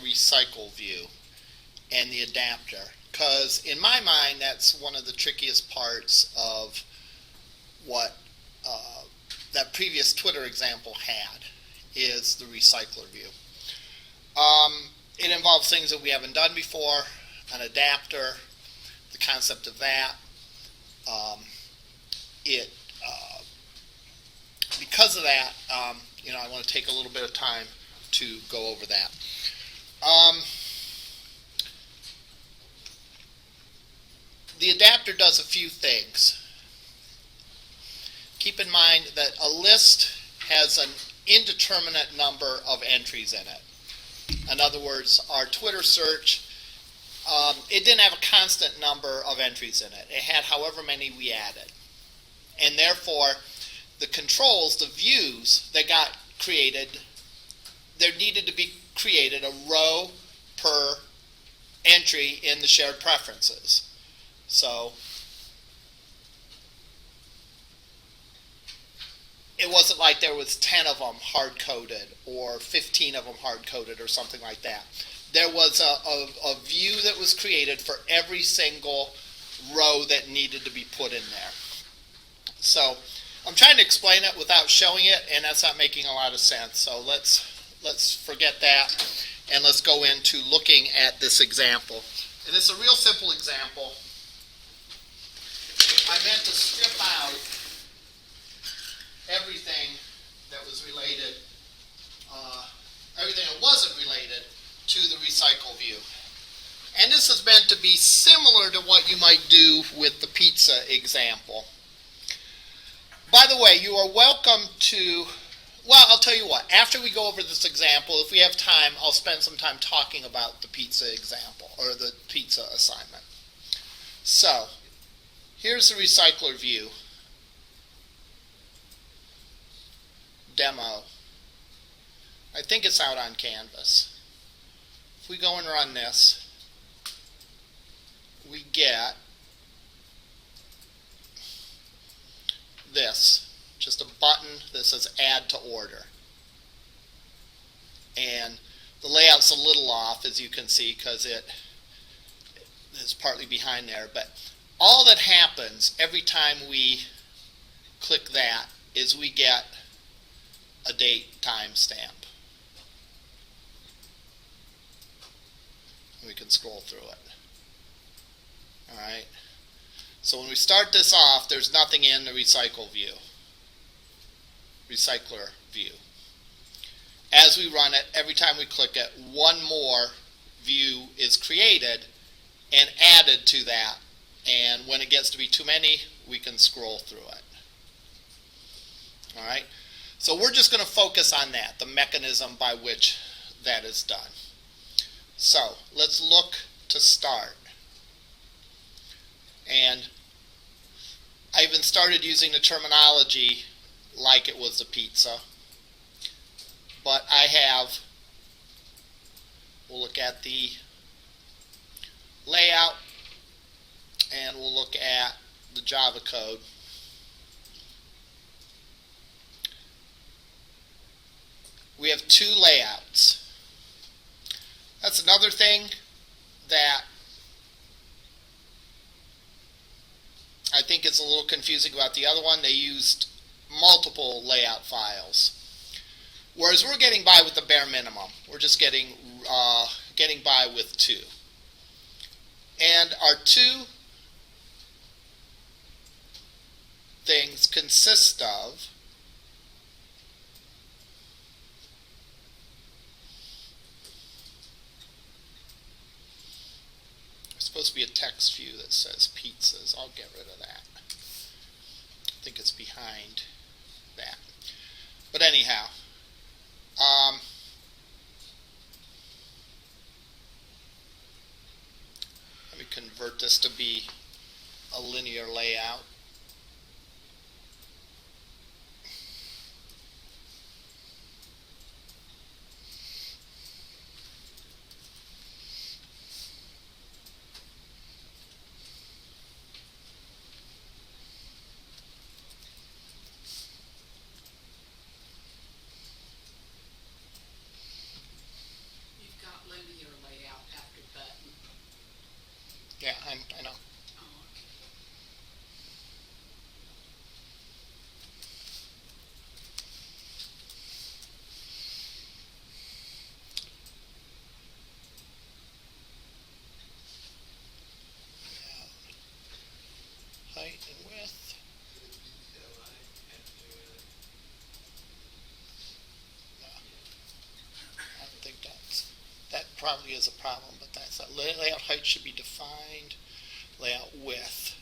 Recyclerview and the adapter, because in my mind that's one of the trickiest parts of what that previous Twitter example had, is the Recyclerview. It involves things that we haven't done before, an adapter, the concept of that. Because of that, I want to take a little bit of time to go over that. The adapter does a few things. Keep in mind that a list has an indeterminate number of entries in it. In other words, our Twitter search, it didn't have a constant number of entries in it. It had however many we added. And therefore, the controls, the views that got created, there needed to be created a row per entry in the shared preferences. So it wasn't like there was 10 of them hard-coded or 15 of them hard-coded or something like that. There was a view that was created for every single row that needed to be put in there. So I'm trying to explain it without showing it, and that's not making a lot of sense. So let's forget that, and let's go into looking at this example. And it's a real simple example. I meant to strip out everything that was related, everything that wasn't related to the Recyclerview. And this is meant to be similar to what you might do with the pizza example. By the way, you are welcome to, well, I'll tell you what, after we go over this example, if we have time, I'll spend some time talking about the pizza example, or the pizza assignment. So, here's the Recyclerview Demo. I think it's out on Canvas. If we go and run this, we get this, just a button that says Add to Order. And the layout's a little off, as you can see, because it is partly behind there. But all that happens every time we click that is we get a date timestamp. We can scroll through it. Alright. So when we start this off, there's nothing in the Recyclerview. As we run it, every time we click it, one more view is created and added to that. And when it gets to be too many, we can scroll through it. Alright? So we're just going to focus on that, the mechanism by which that is done. So let's look to start. And I even started using the terminology like it was a pizza. But I have, we'll look at the layout, and we'll look at the Java code. We have two layouts. That's another thing that I think is a little confusing about the other one. They used multiple layout files, whereas we're getting by with the bare minimum. We're just getting by with two. And our two things consist of supposed to be a text view that says pizzas. I'll get rid of that. I think it's behind that. But anyhow, let me convert this to be a linear layout. Loading Yeah, I know. Height and width. I don't think that probably is a problem, but that's layout height should be defined. Layout width.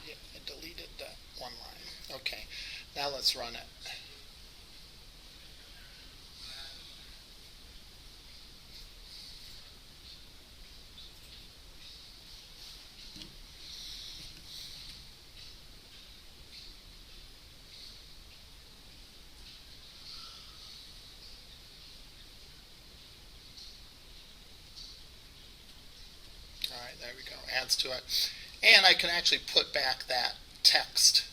Yeah, I deleted that one line. Okay, now let's run it. All right, there we go. Adds to it. And I can actually put back that text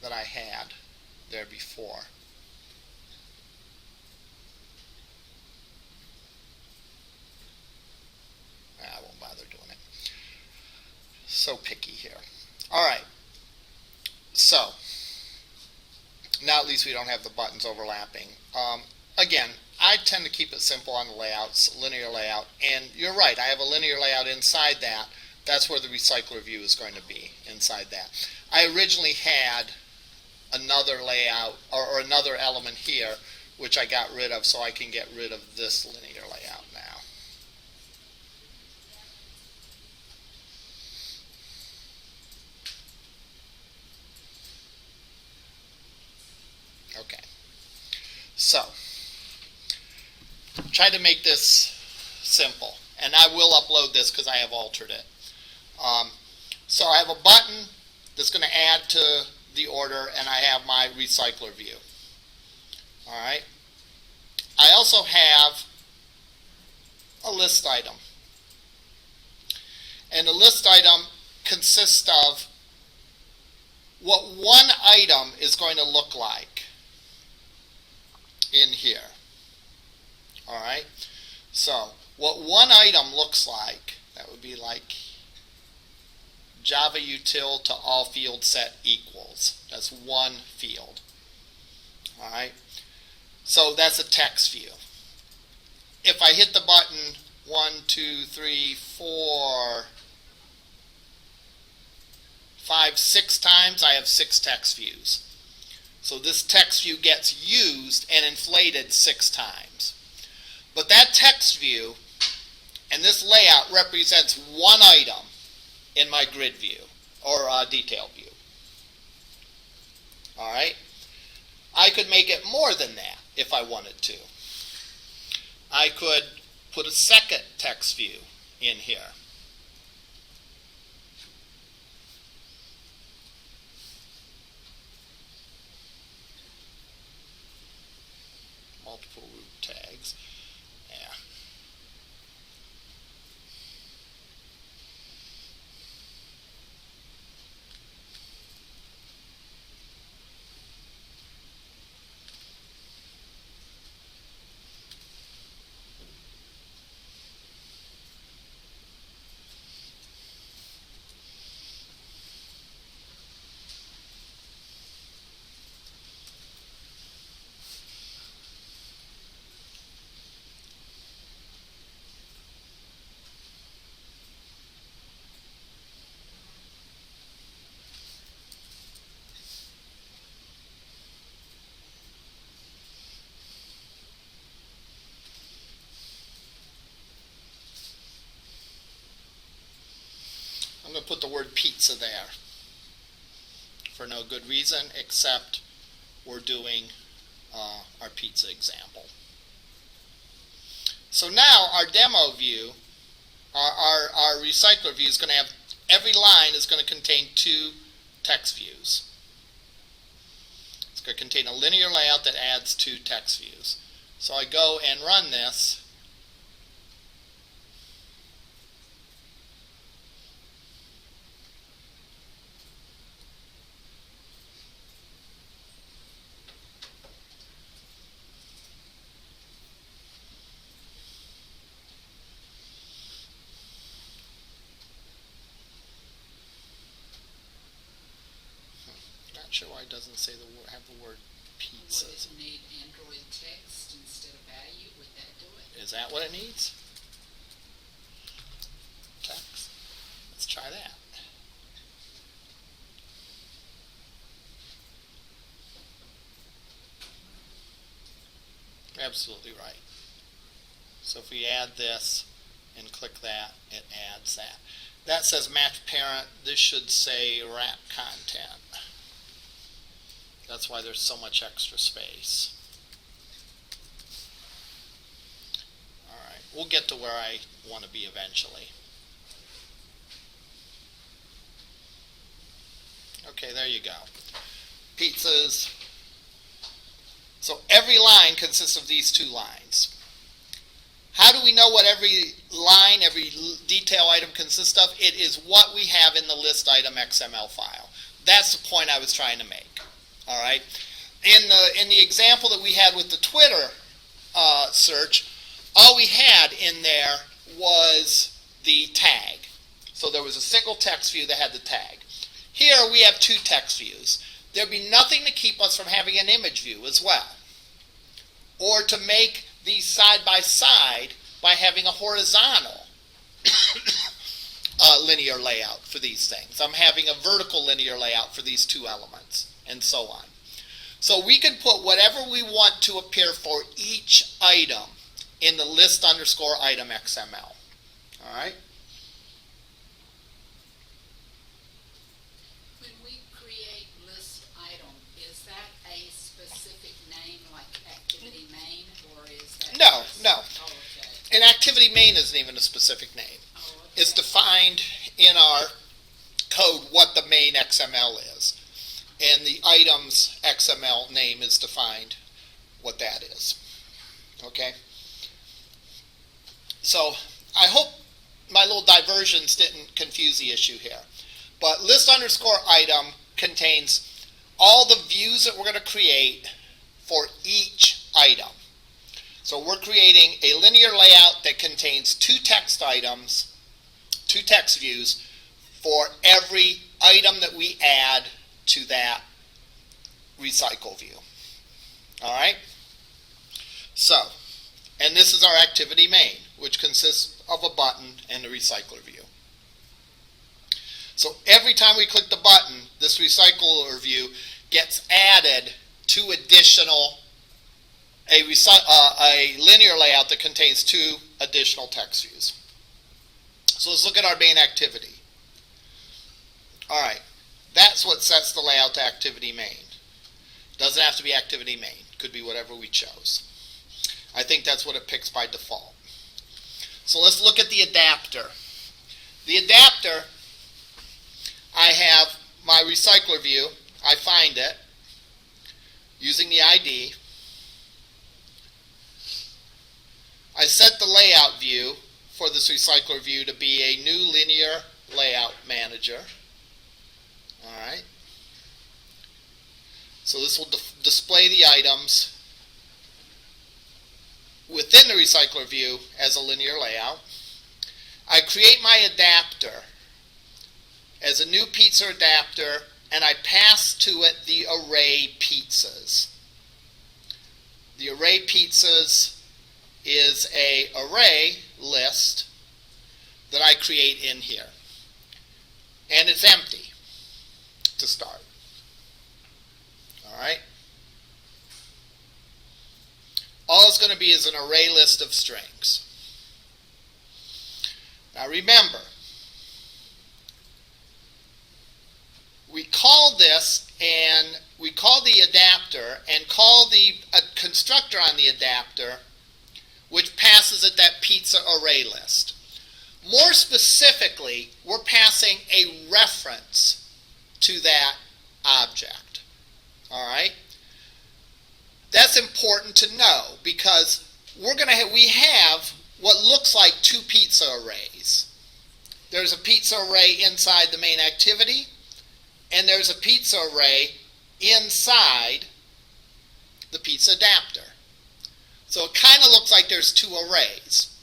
that I had there before. I won't bother doing it. So picky here. All right. So now at least we don't have the buttons overlapping. Again, I tend to keep it simple on the layouts, linear layout, and you're right, I have a linear layout inside that. That's where the recycler view is going to be, inside that. I originally had another layout, or another element here, which I got rid of, so I can get rid of this linear layout now. Okay. So, try to make this simple. And I will upload this because I have altered it. So I have a button that's going to add to the order, and I have my recycler view. All right. I also have a list item. And the list item consists of what one item is going to look like in here. All right. So what one item looks like, that would be like Java util to all field set equals. That's one field. All right. So that's a text view. If I hit the button 1, 2, 3, 4, 5, 6 times, I have 6 text views. So this text view gets used and inflated 6 times. But that text view and this layout represents one item in my grid view or detail view. All right? I could make it more than that if I wanted to. I could put a second text view in here. Multiple root tags. Yeah. I'm going to put the word pizza there for no good reason except we're doing our pizza example. So now our demo view, our recycler view is going to have, every line is going to contain 2 text views. It's going to contain a linear layout that adds 2 text views. So I go and run this. Not sure why it doesn't say have the word pizza. Would it need Android text instead of value? Would that do it? Is that what it needs? Text. Let's try that. Absolutely right. So if we add this and click that, it adds that. That says match parent. This should say wrap content. That's why there's so much extra space. All right, we'll get to where I want to be eventually. Okay, there you go. Pizzas. So every line consists of these 2 lines. How do we know what every line, every detail item consists of? It is what we have in the list item XML file. That's the point I was trying to make. All right. In the example that we had with the Twitter search, all we had in there was the tag. So there was a single text view that had the tag. Here we have 2 text views. There'd be nothing to keep us from having an image view as well, or to make these side by side by having a horizontal linear layout for these things. I'm having a vertical linear layout for these 2 elements, and so on. So we can put whatever we want to appear for each item in the list underscore item XML. All right? When we create list item, is that a specific name like activity main, or is that? No. Oh, okay. An activity main isn't even a specific name. Oh, okay. It's defined in our code what the main XML is. And the items XML name is defined what that is. Okay? So I hope my little diversions didn't confuse the issue here. But list underscore item contains all the views that we're going to create for each item. So we're creating a linear layout that contains 2 text items, 2 text views for every item that we add to that recycle view. All right? So, and this is our activity main, which consists of a button and a recycler view. So every time we click the button, this Recyclerview gets added to a linear layout that contains 2 additional text views. So let's look at our main activity. All right, that's what sets the layout to activity main. Doesn't have to be activity main. Could be whatever we chose. I think that's what it picks by default. So let's look at the adapter. The adapter, I have my Recyclerview. I find it using the ID. I set the layout view for this Recyclerview to be a new linear layout manager. All right. So this will display the items within the Recyclerview as a linear layout. I create my adapter as a new pizza adapter, and I pass to it the array pizzas. The array pizzas is an array list that I create in here. And it's empty to start. Alright? All it's going to be is an array list of strings. Now remember, we call this and we call the adapter and call the constructor on the adapter, which passes it that pizza array list. More specifically, we're passing a reference to that object. All right? That's important to know because we have what looks like 2 pizza arrays. There's a pizza array inside the main activity, and there's a pizza array inside the pizza adapter. So it kind of looks like there's 2 arrays.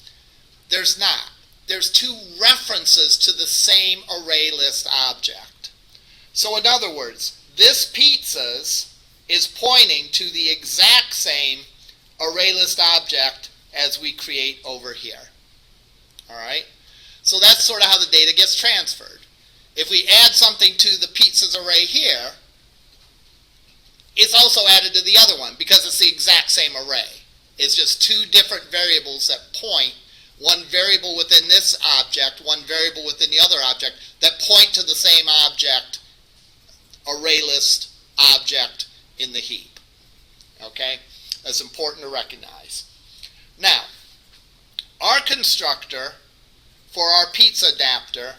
There's not. There's 2 references to the same array list object. So in other words, this pizzas is pointing to the exact same array list object as we create over here. All right? So that's sort of how the data gets transferred. If we add something to the pizzas array here, it's also added to the other one because it's the exact same array. It's just 2 different variables that point, one variable within this object, one variable within the other object, that point to the same object, array list object in the heap. Okay? That's important to recognize. Now, our constructor for our pizza adapter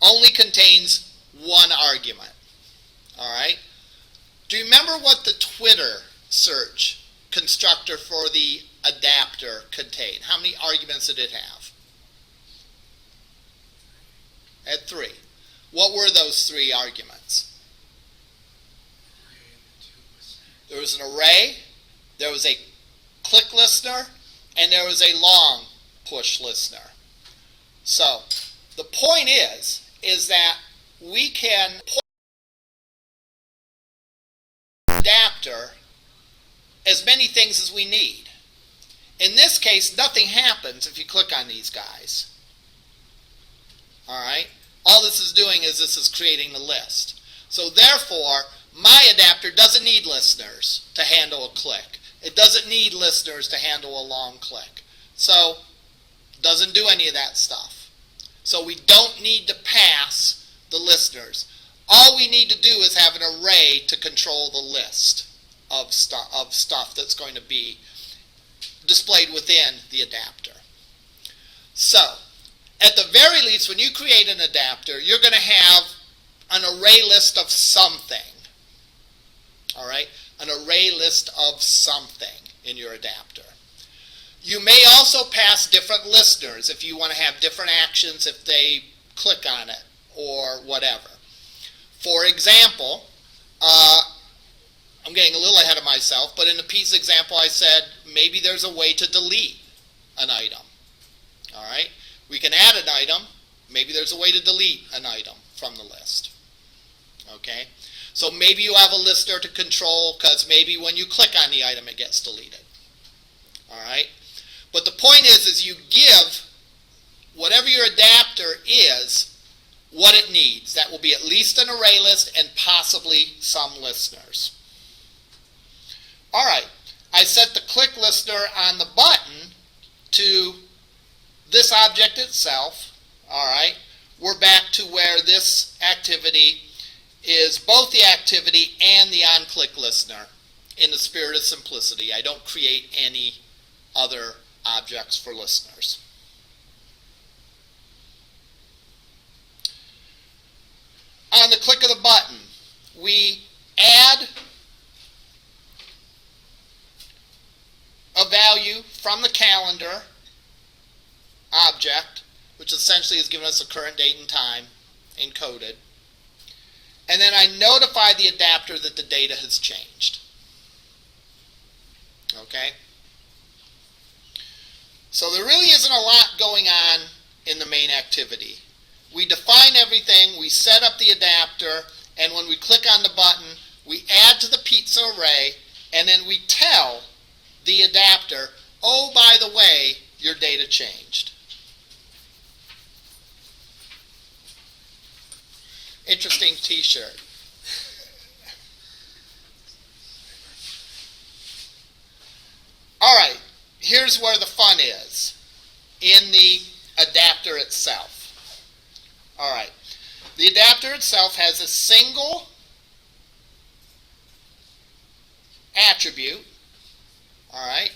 only contains 1 argument. All right? Do you remember what the Twitter search constructor for the adapter contained? How many arguments did it have? It had 3. What were those 3 arguments? There was an array, there was a click listener, and there was a long push listener. So, the point is that we can put adapter as many things as we need. In this case, nothing happens if you click on these guys. Alright? All this is doing is this is creating the list. So therefore, my adapter doesn't need listeners to handle a click. It doesn't need listeners to handle a long click. So, it doesn't do any of that stuff. So we don't need to pass the listeners. All we need to do is have an array to control the list of stuff that's going to be displayed within the adapter. So, at the very least, when you create an adapter, you're going to have an array list of something. All right? An array list of something in your adapter. You may also pass different listeners if you want to have different actions if they click on it or whatever. For example, I'm getting a little ahead of myself, but in the pizza example I said maybe there's a way to delete an item. All right? We can add an item. Maybe there's a way to delete an item from the list. Okay? So maybe you have a listener to control because maybe when you click on the item it gets deleted. All right? But the point is you give whatever your adapter is what it needs. That will be at least an array list and possibly some listeners. All right, I set the click listener on the button to this object itself. All right, we're back to where this activity is both the activity and the on-click listener. In the spirit of simplicity, I don't create any other objects for listeners. On the click of the button, we add a value from the calendar object, which essentially is giving us the current date and time encoded. And then I notify the adapter that the data has changed. Okay? So there really isn't a lot going on in the main activity. We define everything, we set up the adapter, and when we click on the button, we add to the pizza array, and then we tell the adapter, oh, by the way, your data changed. Interesting t-shirt. All right, here's where the fun is, in the adapter itself. All right, the adapter itself has a single attribute. All right,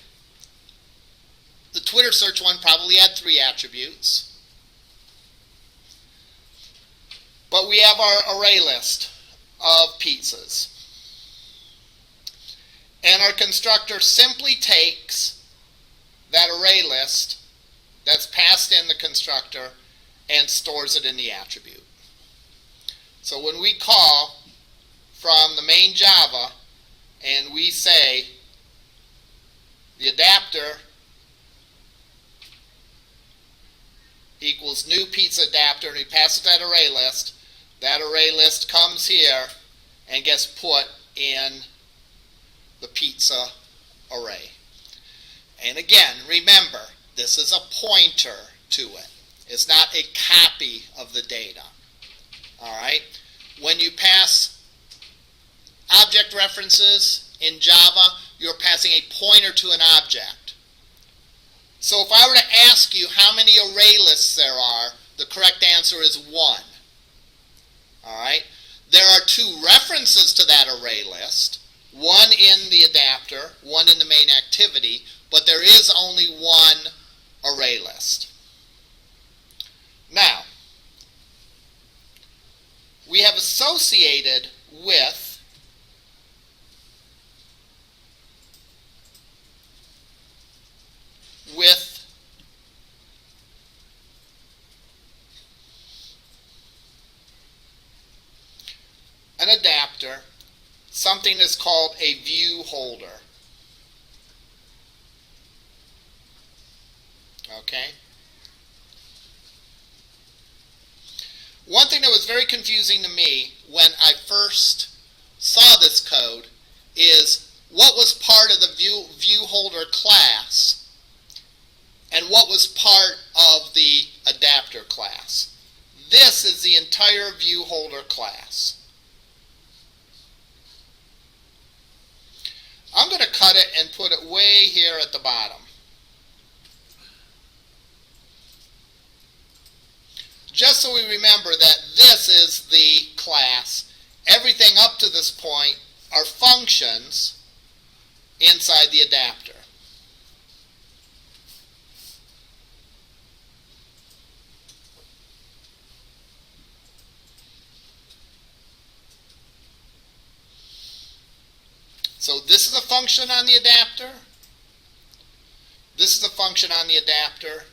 the Twitter search one probably had 3 attributes. But we have our array list of pizzas. And our constructor simply takes that array list that's passed in the constructor and stores it in the attribute. So when we call from the main Java and we say the adapter equals new pizza adapter and we pass it that array list comes here and gets put in the pizza array. And again, remember, this is a pointer to it. It's not a copy of the data. All right? When you pass object references in Java, you're passing a pointer to an object. So if I were to ask you how many array lists there are, the correct answer is 1. All right? There are 2 references to that array list, one in the adapter, one in the main activity, but there is only 1 array list. Now, we have associated with an adapter something that's called a view holder. Okay? One thing that was very confusing to me when I first saw this code is what was part of the view holder class and what was part of the adapter class. This is the entire view holder class. I'm going to cut it and put it way here at the bottom. Just so we remember that this is the class. Everything up to this point are functions inside the adapter. So this is a function on the adapter, this is a function on the adapter,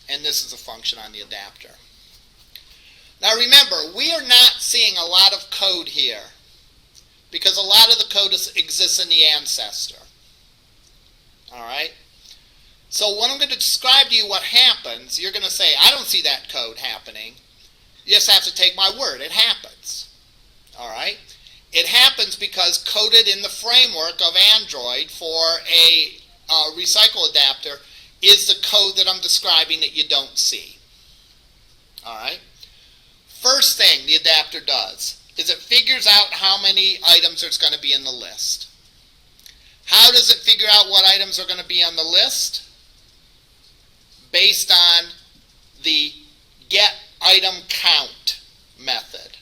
and this is a function on the adapter. Now remember, we are not seeing a lot of code here because a lot of the code exists in the ancestor. Alright? So when I'm going to describe to you what happens, you're going to say, I don't see that code happening. You just have to take my word. It happens. Alright? It happens because coded in the framework of Android for a recycle adapter is the code that I'm describing that you don't see. Alright? adapter does is it figures out how many items there's going to be in the list. How does it figure out what items are going to be on the list? Based on the get item count method.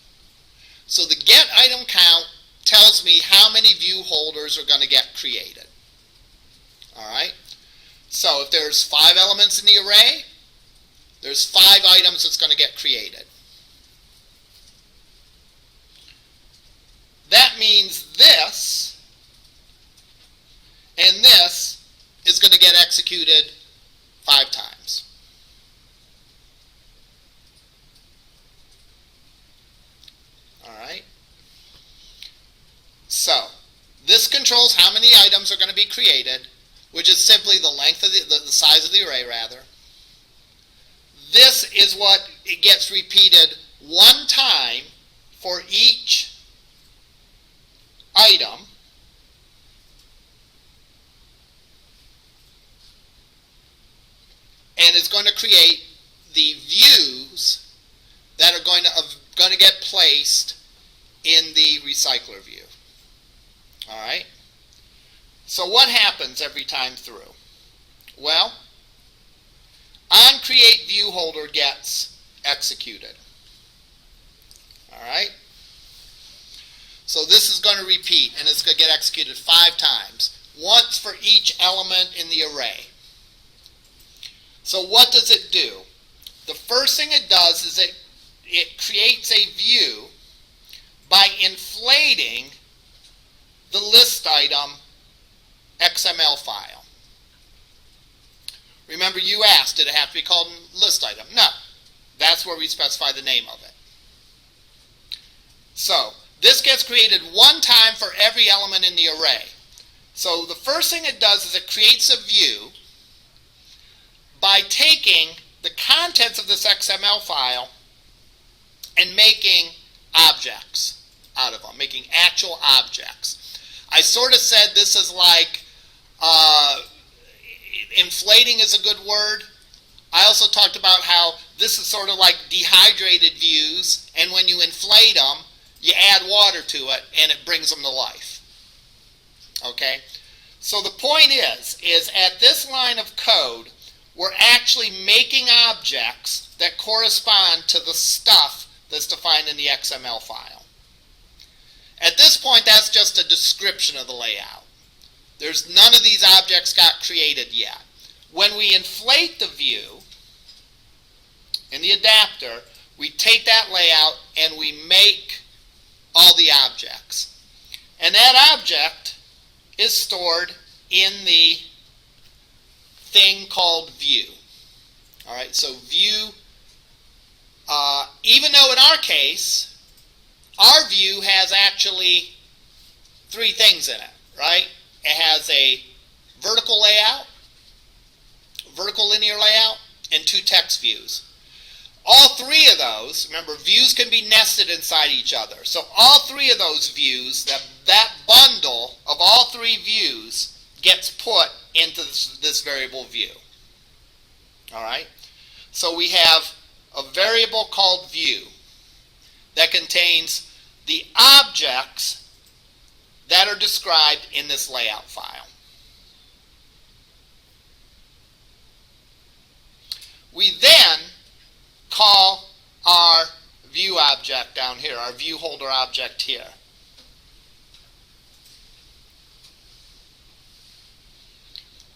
So the get item count tells me how many view holders are going to get created. Alright? So if there's 5 elements in the array, there's 5 items that's going to get created. That means this and this is going to get executed 5 times. Alright? So, this controls how many items are going to be created, which is simply the length of the size of the array, rather. This is what it gets repeated 1 time for each item. And it's going to create the views that are going to get placed in the recycler view. Alright? So what happens every time through? Well, on create view holder gets executed. Alright? So this is going to repeat, and it's going to get executed 5 times, once for each element in the array. So what does it do? The first thing it does is it creates a view by inflating the list item XML file. Remember, you asked, did it have to be called list item? No. That's where we specify the name of it. So, this gets created 1 time for every element in the array. So the first thing it does is it creates a view by taking the contents of this XML file and making objects out of them, making actual objects. I sort of said this is like, inflating is a good word. I also talked about how this is sort of like dehydrated views, and when you inflate them, you add water to it, and it brings them to life. Okay? So the point is at this line of code, we're actually making objects that correspond to the stuff that's defined in the XML file. At this point, that's just a description of the layout. There's none of these objects got created yet. When we inflate the view in the adapter, we take that layout and we make all the objects. And that object is stored in the thing called view. Alright, so view, even though in our case, our view has actually 3 things in it, right? It has a vertical layout, vertical linear layout, and 2 text views. All 3 of those, remember, views can be nested inside each other. So all 3 of those views, that bundle of all 3 views gets put into this variable view. Alright? So we have a variable called view that contains the objects that are described in this layout file. We then call our view object down here, our view holder object here.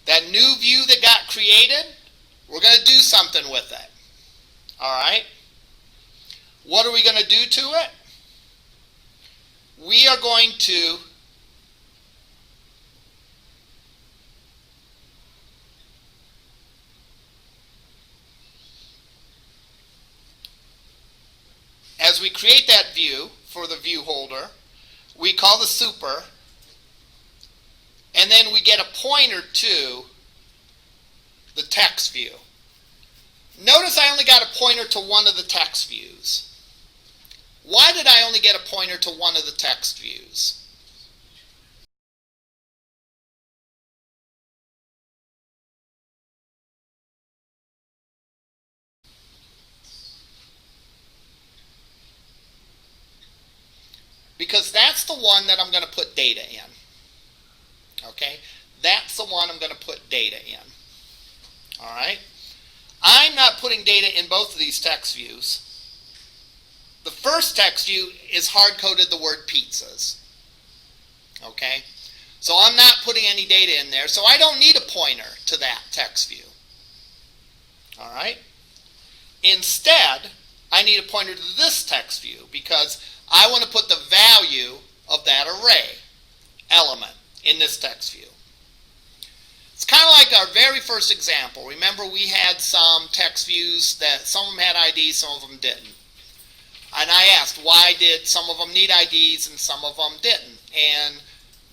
That new view that got created, we're going to do something with it. Alright? What are we going to do to it? We are going to as we create that view for the view holder, we call the super, and then we get a pointer to the text view. Notice I only got a pointer to one of the text views. Why did I only get a pointer to one of the text views? because that's the one that I'm going to put data in. Okay? That's the one I'm going to put data in. All right? I'm not putting data in both of these text views. The first text view is hard-coded the word pizzas. Okay? So I'm not putting any data in there, so I don't need a pointer to that text view. All right? Instead, I need a pointer to this text view because I want to put the value of that array element in this text view. It's kind of like our very first example. Remember, we had some text views that some of them had IDs, some of them didn't. And I asked, why did some of them need IDs and some of them didn't? And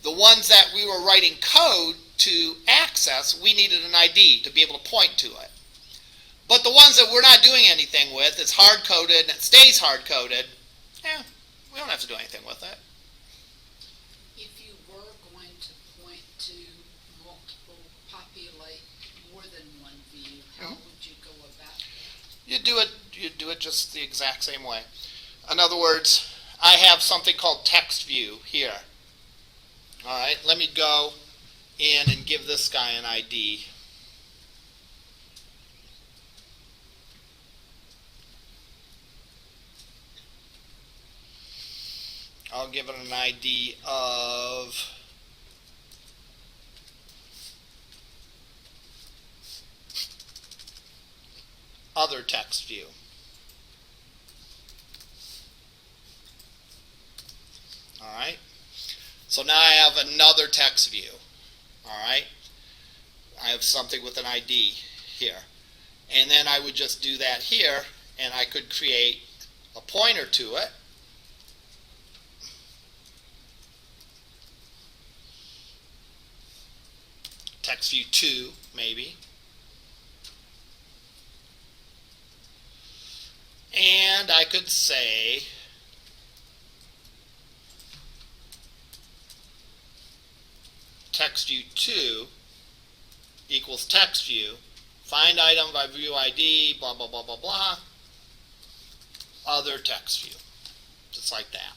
the ones that we were writing code to access, we needed an ID to be able to point to it. But the ones that we're not doing anything with, it's hard-coded and it stays hard-coded, we don't have to do anything with it. If you were going to point to populate more than one view, how would you go about that? You do it just the exact same way. In other words, I have something called text view here. All right, let me go in and give this guy an ID. I'll give it an ID of other text view. All right. So now I have another text view. All right. I have something with an ID here. And then I would just do that here, and I could create a pointer to it. Text view 2, maybe. And I could say text view 2 equals text view, find item by view ID, blah, blah, blah, blah, blah, other text view, just like that.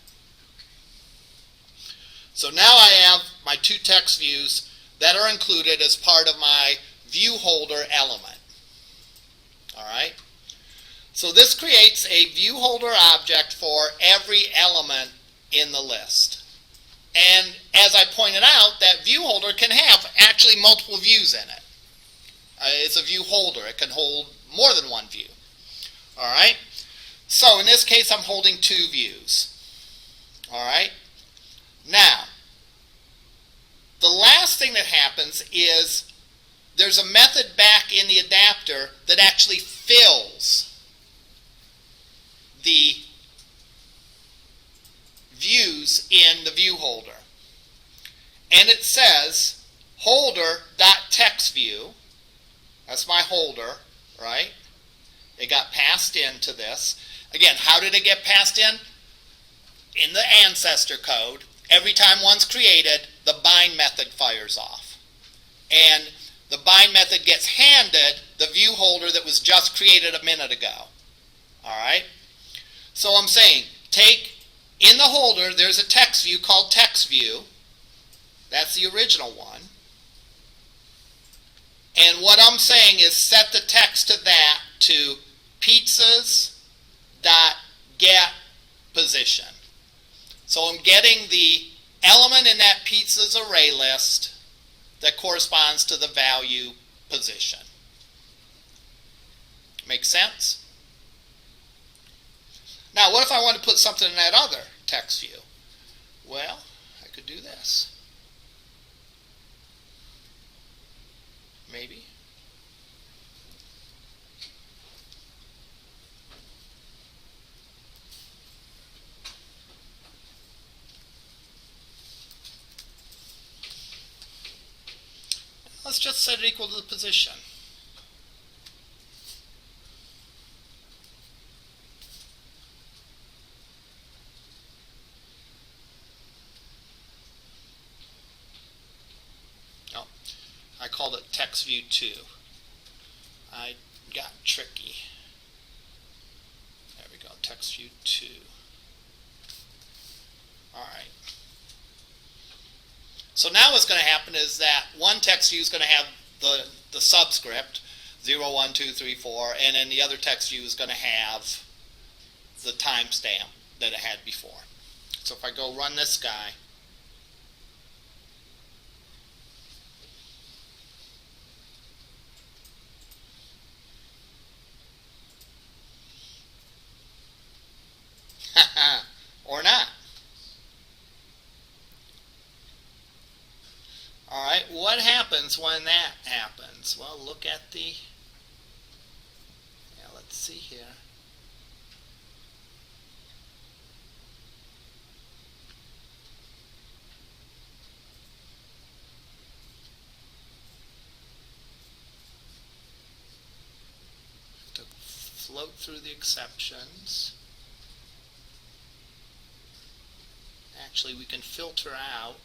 So now I have my two text views that are included as part of my view holder element. All right? So this creates a view holder object for every element in the list. And as I pointed out, that view holder can have actually multiple views in it. It's a view holder. It can hold more than one view. All right? So in this case, I'm holding two views. All right? Now, the last thing that happens is there's a method back in the adapter that actually fills the views in the view holder. And it says holder.textView. That's my holder, right? It got passed into this. Again, how did it get passed in? In the ancestor code, every time one's created, the bind method fires off. And the bind method gets handed the view holder that was just created a minute ago. All right? So I'm saying, take in the holder, there's a text view called text view. That's the original one. And what I'm saying is set the text to that to pizzas.getPosition. So I'm getting the element in that pizzas array list that corresponds to the value position. Make sense? Now, what if I want to put something in that other text view? Well, I could do this. Maybe. Let's just set it equal to the position. Oh, I called it text view 2. I got tricky. There we go, text view 2. All right. So now what's going to happen is that one text view is going to have the subscript 0, 1, 2, 3, 4, and then the other text view is going to have the timestamp that it had before. So if I go run this guy, or not. All right, what happens when that happens? Well, look at the, let's see here. To float through the exceptions. Actually, we can filter out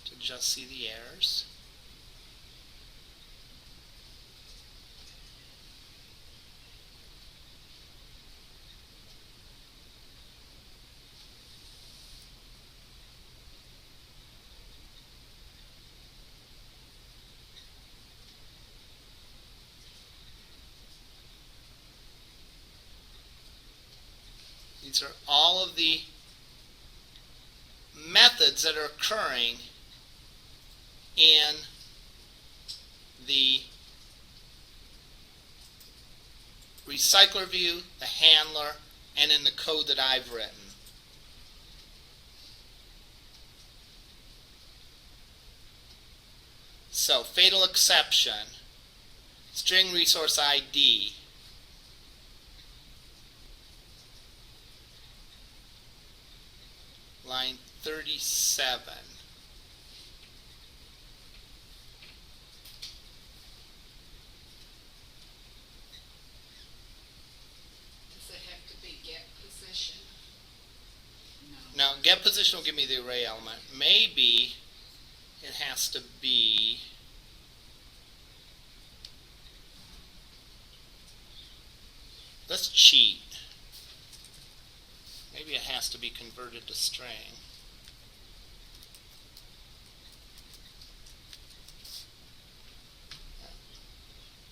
to just see the errors. These are all of the methods that are occurring in the Recyclerview, the handler, and in the code that I've written. So, fatal exception, string resource ID, line 37. Does it have to be get position? No. Now, get position will give me the array element. Maybe it has to be let's cheat. Maybe it has to be converted to string.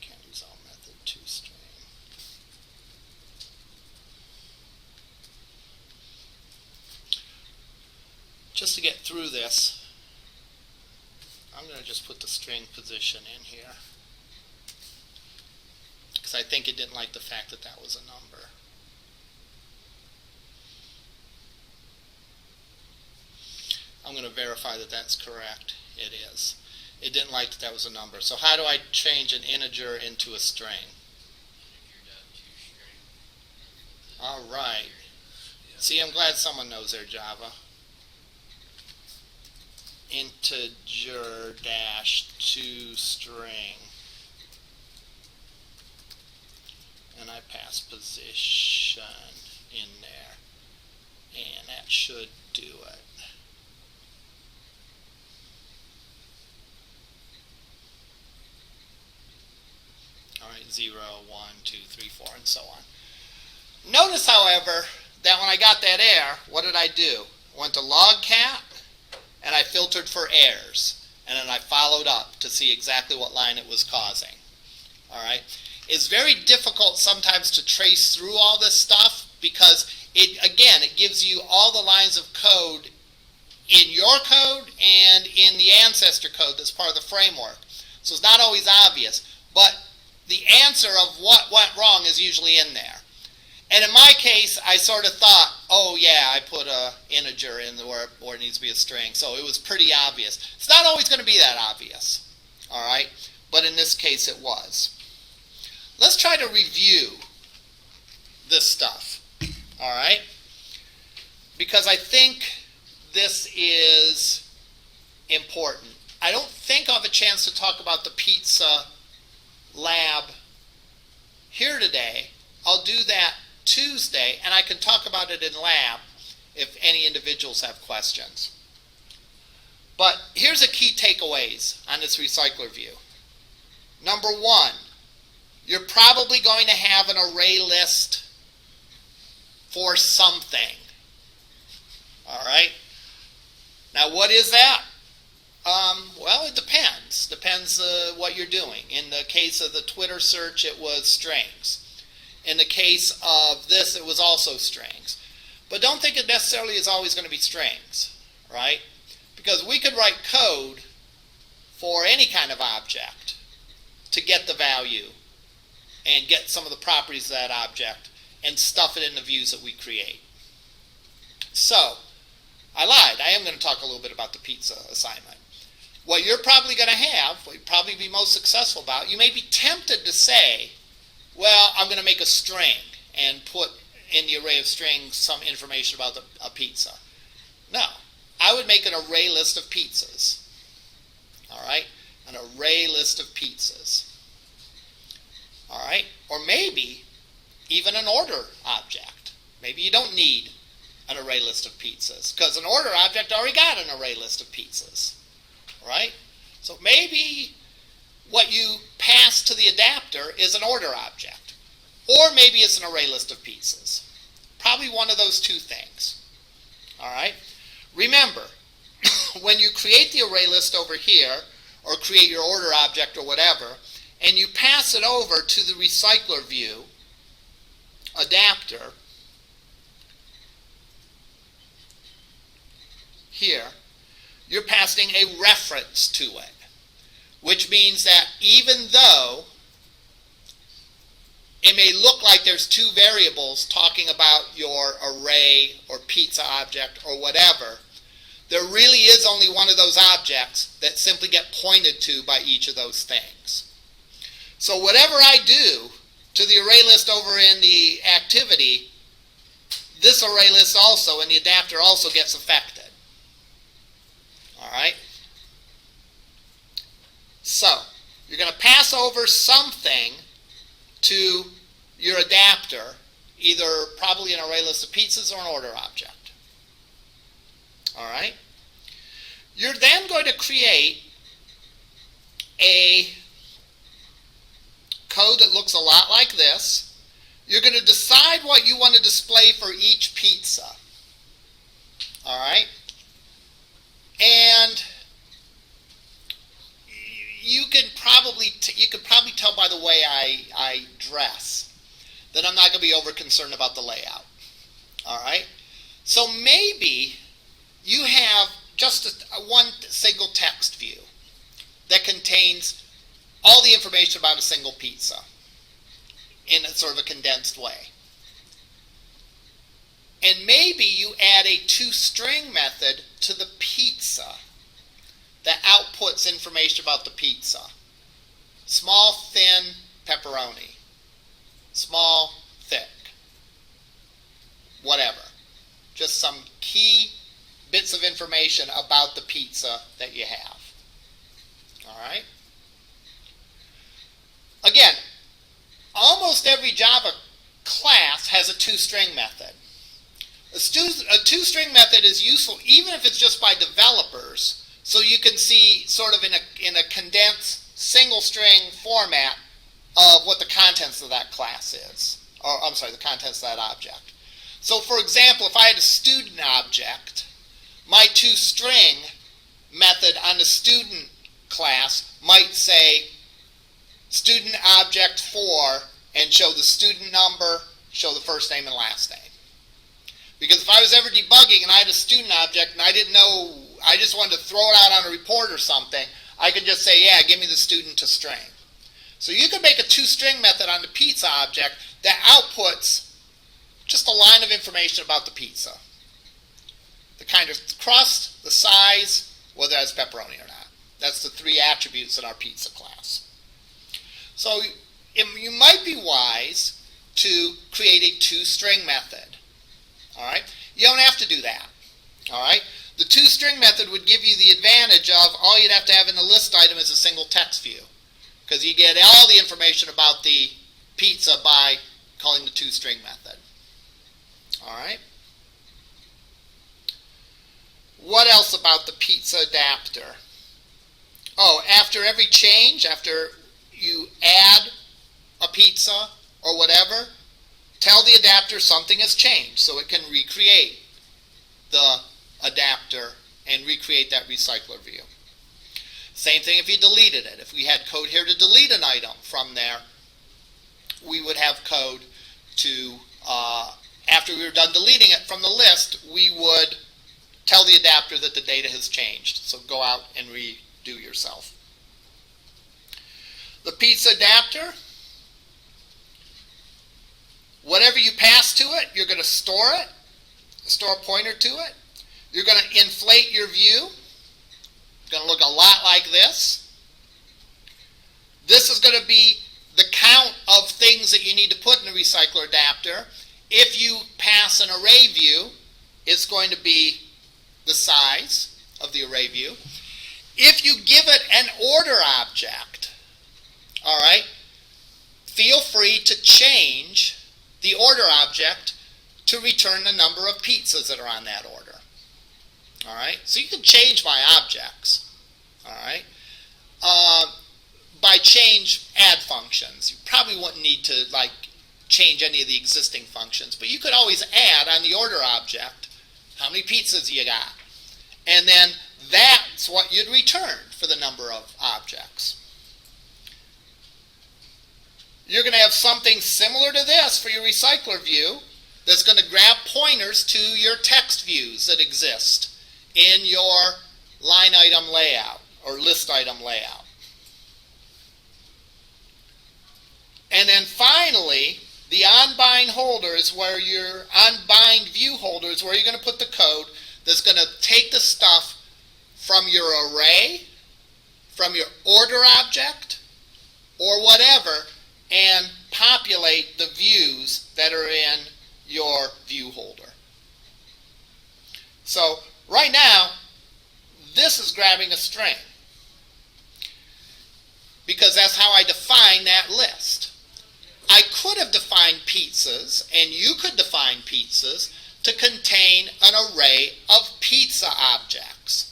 Can't use all method to string. Just to get through this, I'm going to just put the string position in here, because I think it didn't like the fact that that was a number. I'm going to verify that that's correct. It is. It didn't like that that was a number. So how do I change an integer into a string? All right. See, I'm glad someone knows their Java. Integer dash to string. And I pass position in there. And that should do it. Alright, 0, 1, 2, 3, 4, and so on. Notice, however, that when I got that error, what did I do? I went to logcat, and I filtered for errors. And then I followed up to see exactly what line it was causing. Alright? It's very difficult sometimes to trace through all this stuff because, it gives you all the lines of code in your code and in the ancestor code that's part of the framework. So it's not always obvious. But the answer of what went wrong is usually in there. And in my case, I sort of thought, oh yeah, I put an integer in where it needs to be a string, so it was pretty obvious. It's not always going to be that obvious, all right? But in this case, it was. Let's try to review this stuff, all right? Because I think this is important. I don't think I'll have a chance to talk about the pizza lab here today. I'll do that Tuesday, and I can talk about it in lab if any individuals have questions. But here's a key takeaways on this Recyclerview. Number one, you're probably going to have an array list for something. All right? Now, what is that? Well, it depends. Depends what you're doing. In the case of the Twitter search, it was strings. In the case of this, it was also strings. But don't think it necessarily is always going to be strings, right? Because we could write code for any kind of object to get the value and get some of the properties of that object and stuff it in the views that we create. So, I lied. I am going to talk a little bit about the pizza assignment. What you're probably going to have, what you'll probably be most successful about, you may be tempted to say, well, I'm going to make a string and put in the array of strings some information about a pizza. No. I would make an array list of pizzas. All right? An array list of pizzas. All right? Or maybe even an order object. Maybe you don't need an array list of pizzas because an order object already got an array list of pizzas. All right? So maybe what you pass to the adapter is an order object. Or maybe it's an array list of pizzas. Probably one of those two things. All right? Remember, when you create the array list over here, or create your order object or whatever, and you pass it over to the Recyclerview adapter, here, you're passing a reference to it, which means that even though it may look like there's two variables talking about your array or pizza object or whatever, there really is only one of those objects that simply get pointed to by each of those things. So whatever I do to the array list over in the activity, this array list also and the adapter also gets affected. All right? So, you're going to pass over something to your adapter, either probably an array list of pizzas or an order object. All right? You're then going to create a code that looks a lot like this. You're going to decide what you want to display for each pizza. All right? And you could probably tell by the way I dress that I'm not going to be over concerned about the layout. All right? So maybe you have just one single text view that contains all the information about a single pizza in a sort of a condensed way. And maybe you add a toString method to the pizza that outputs information about the pizza. Small, thin, pepperoni. Small, thick. Whatever. Just some key bits of information about the pizza that you have. All right? Again, almost every Java class has a toString method. A toString method is useful even if it's just by developers, so you can see sort of in a condensed single string format of what the contents of that class is. Or, I'm sorry, the contents of that object. So for example, if I had a student object, my toString method on the student class might say student object 4 and show the student number, show the first name and last name. Because if I was ever debugging and I had a student object and I didn't know, I just wanted to throw it out on a report or something, I could just say, yeah, give me the student to string. So you can make a toString method on the pizza object that outputs just a line of information about the pizza. The kind of crust, the size, whether it has pepperoni or not. That's the three attributes in our pizza class. So you might be wise to create a toString method. All right? You don't have to do that. All right? The toString method would give you the advantage of all you'd have to have in the list item is a single text view, because you get all the information about the pizza by calling the toString method. All right? What else about the pizza adapter? Oh, after every change, after you add a pizza or whatever, tell the adapter something has changed so it can recreate the adapter and recreate that recycler view. Same thing if you deleted it. If we had code here to delete an item from there, we would have code to, after we were done deleting it from the list, we would tell the adapter that the data has changed. So go out and redo yourself. The pizza adapter, whatever you pass to it, you're going to store it, store a pointer to it. You're going to inflate your view. It's going to look a lot like this. This is going to be the count of things that you need to put in the recycler adapter. If you pass an array view, it's going to be the size of the array view. If you give it an order object, all right, feel free to change the order object to return the number of pizzas that are on that order. All right, so you can change my objects. All right, by change add functions. You probably wouldn't need to change any of the existing functions, but you could always add on the order object how many pizzas you got, and then that's what you'd return for the number of objects. You're going to have something similar to this for your recycler view that's going to grab pointers to your text views that exist in your line item layout or list item layout. And then finally, the onbind holder is where your onbind view holder is where you're going to put the code that's going to take the stuff from your array, from your order object, or whatever, and populate the views that are in your view holder. So right now, this is grabbing a string because that's how I define that list. I could have defined pizzas, and you could define pizzas to contain an array of pizza objects.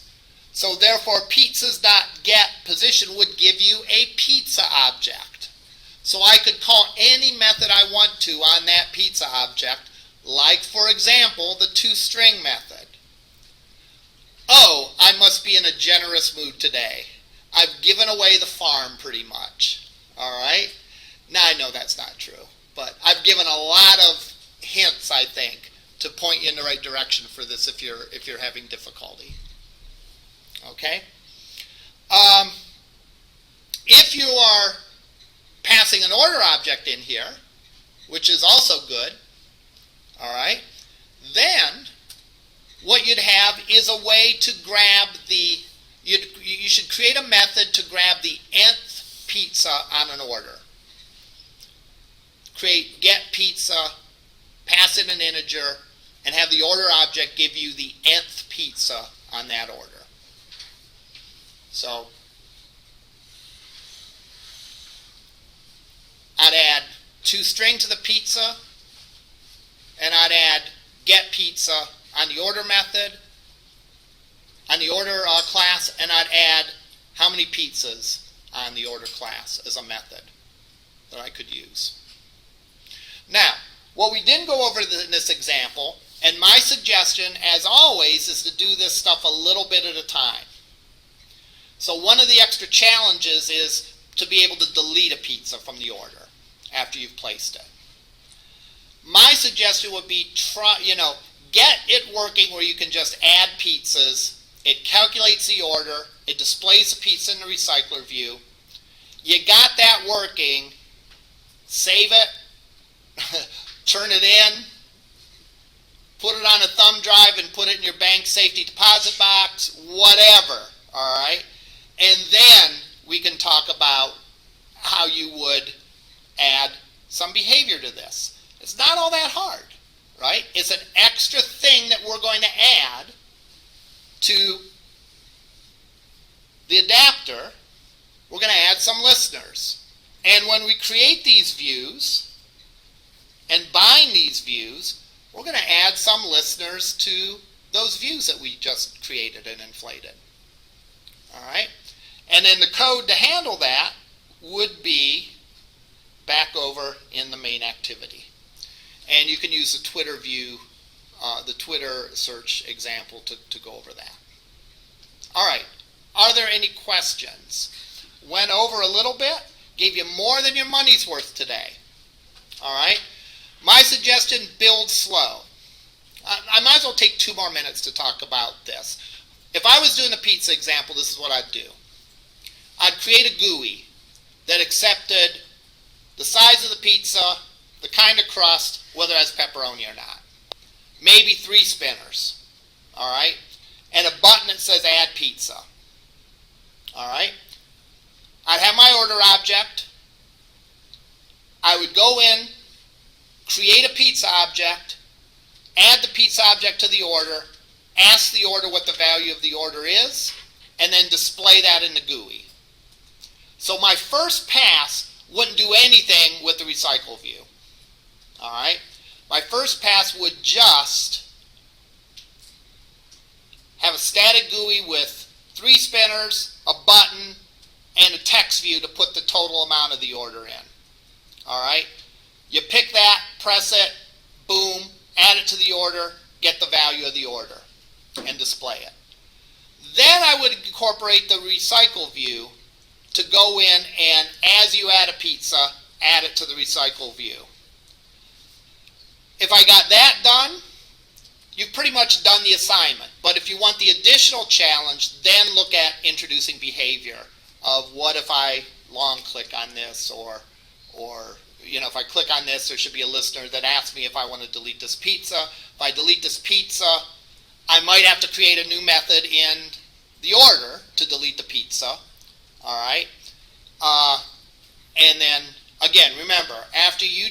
So therefore, pizzas.getPosition would give you a pizza object. So I could call any method I want to on that pizza object, like, for example, the toString method. Oh, I must be in a generous mood today. I've given away the farm pretty much. All right? Now, I know that's not true, but I've given a lot of hints, I think, to point you in the right direction for this if you're having difficulty. Okay? If you are passing an order object in here, which is also good, all right, then what you'd have is a way to grab you should create a method to grab the nth pizza on an order. Create get pizza, pass in an integer, and have the order object give you the nth pizza on that order. So I'd add toString to the pizza, and I'd add get pizza on the order method, on the order class, and I'd add how many pizzas on the order class as a method that I could use. Now, what we didn't go over in this example, and my suggestion, as always, is to do this stuff a little bit at a time. So one of the extra challenges is to be able to delete a pizza from the order after you've placed it. My suggestion would be get it working where you can just add pizzas. It calculates the order. It displays the pizza in the recycler view. You got that working. Save it. Turn it in. Put it on a thumb drive and put it in your bank safety deposit box. Whatever. All right? And then we can talk about how you would add some behavior to this. It's not all that hard, right? It's an extra thing that we're going to add to the adapter. We're going to add some listeners. And when we create these views and bind these views, we're going to add some listeners to those views that we just created and inflated. All right? And then the code to handle that would be back over in the main activity. And you can use the Twitter view, the Twitter search example to go over that. All right. Are there any questions? Went over a little bit. Gave you more than your money's worth today. All right. My suggestion, build slow. I might as well take 2 more minutes to talk about this. If I was doing a pizza example, this is what I'd do. I'd create a GUI that accepted the size of the pizza, the kind of crust, whether it has pepperoni or not. Maybe 3 spinners. All right. And a button that says add pizza. All right. I'd have my order object. I would go in, create a pizza object, add the pizza object to the order, ask the order what the value of the order is, and then display that in the GUI. So my first pass wouldn't do anything with the Recyclerview. All right? My first pass would just have a static GUI with 3 spinners, a button, and a text view to put the total amount of the order in. All right? You pick that, press it, boom, add it to the order, get the value of the order, and display it. Then I would incorporate the Recyclerview to go in and, as you add a pizza, add it to the Recyclerview. If I got that done, you've pretty much done the assignment. But if you want the additional challenge, then look at introducing behavior of what if I long click on this, or if I click on this, there should be a listener that asks me if I want to delete this pizza. If I delete this pizza, I might have to create a new method in the order to delete the pizza. All right, and then again, remember, after you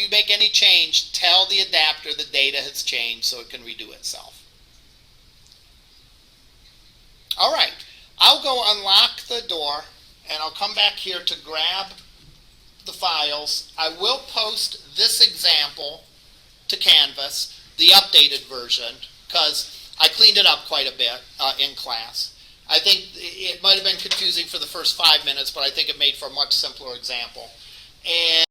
make any change, tell the adapter the data has changed so it can redo itself. All right, I'll go unlock the door and I'll come back here to grab the files. I will post this example to Canvas, the updated version, because I cleaned it up quite a bit in class. I think it might have been confusing for the first 5 minutes, but I think it made for a much simpler example. And